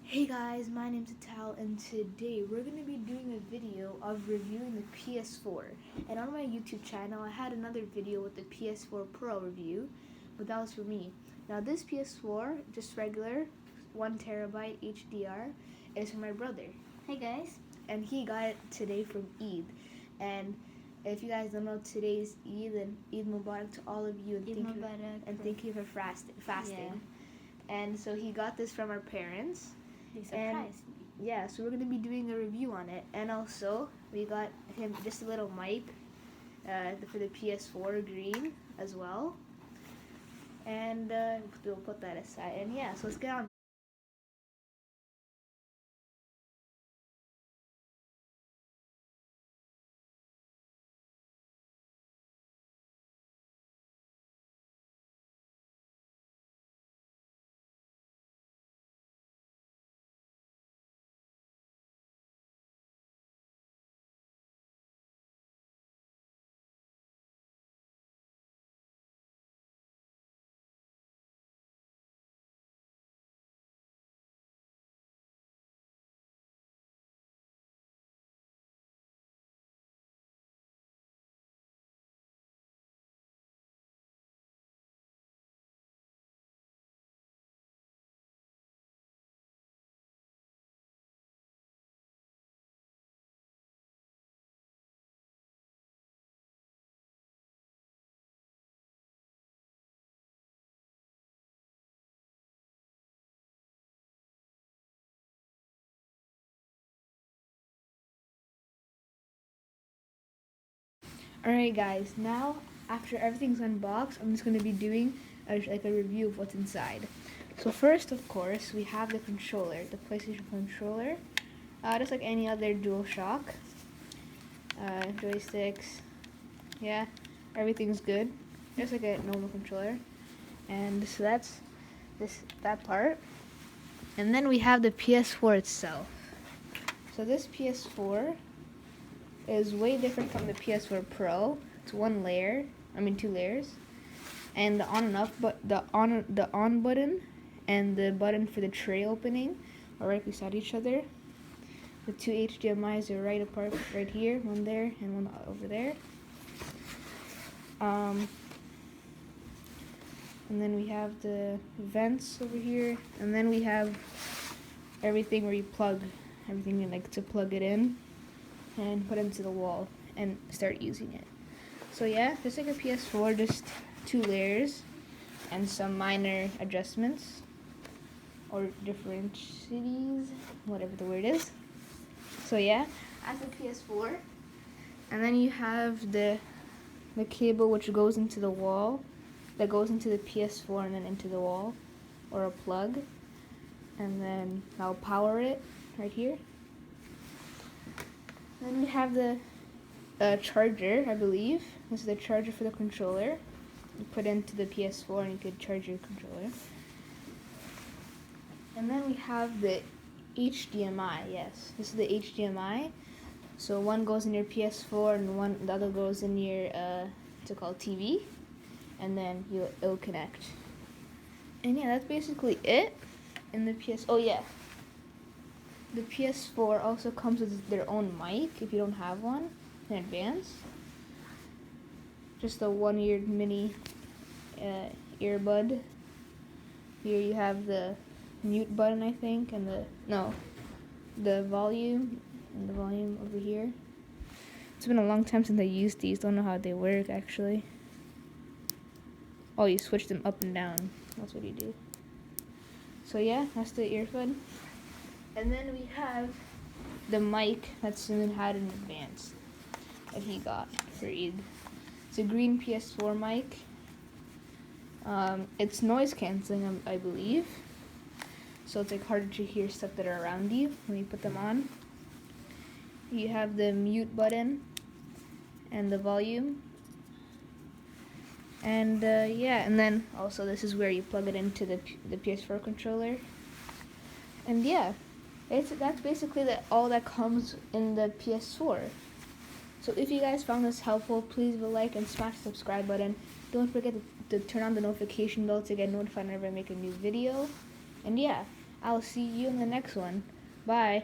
Hey guys, my name's Atal, and today we're going to be doing a video of reviewing the PS4. And on my YouTube channel, I had another video with the PS4 Pro review, but that was for me. Now this PS4, just regular, 1TB HDR, is for my brother. Hey guys. And he got it today from Eid. And if you guys don't know, today's Eid, and Eid Mubarak to all of you, and thank you for fasting. Yeah. And so he got this from our parents. They surprised me. Yeah, so we're going to be doing a review on it. And also, we got him just a little mic for the PS4 green as well. And we'll put that aside. And yeah, so let's get on. Alright guys, now after everything's unboxed, I'm just going to be doing a review of what's inside. So first, of course, we have the controller, the PlayStation controller, just like any other DualShock. Joysticks, yeah, everything's good, just like a normal controller. And so that's that part. And then we have the PS4 itself. So this PS4 is way different from the PS4 Pro. It's two layers, and the on and off, but the on button and the button for the tray opening are right beside each other. The two HDMI's are right apart, right here, one there and one over there. And then we have the vents over here, and then we have everything where you plug everything in, like to plug it in and put it into the wall and start using it. So yeah, just like a PS4, just two layers and some minor adjustments or differentities, whatever the word is. So yeah, as a PS4, and then you have the cable which goes into the wall, that goes into the PS4 and then into the wall, or a plug, and then I'll power it right here. Then we have the charger, I believe. This is the charger for the controller. You put it into the PS4 and you could charge your controller. And then we have the HDMI, yes. This is the HDMI. So one goes in your PS4 and the other goes in your, what's it called, TV. And then it'll connect. And yeah, that's basically it in the PS. Oh yeah. The PS4 also comes with their own mic if you don't have one in advance. Just a one-eared mini earbud. Here you have the mute button, I think, and the volume, and the volume over here. It's been a long time since I used these. Don't know how they work actually. Oh, you switch them up and down. That's what you do. So yeah, that's the earbud. And then we have the mic that Simon had in advance that he got for Eid. It's a green PS4 mic. It's noise cancelling, I believe. So it's like harder to hear stuff that are around you when you put them on. You have the mute button and the volume. And yeah, and then also this is where you plug it into the PS4 controller. And yeah, that's basically all that comes in the PS4. So if you guys found this helpful, please leave a like and smash the subscribe button. Don't forget to turn on the notification bell to get notified whenever I make a new video. And yeah, I'll see you in the next one. Bye.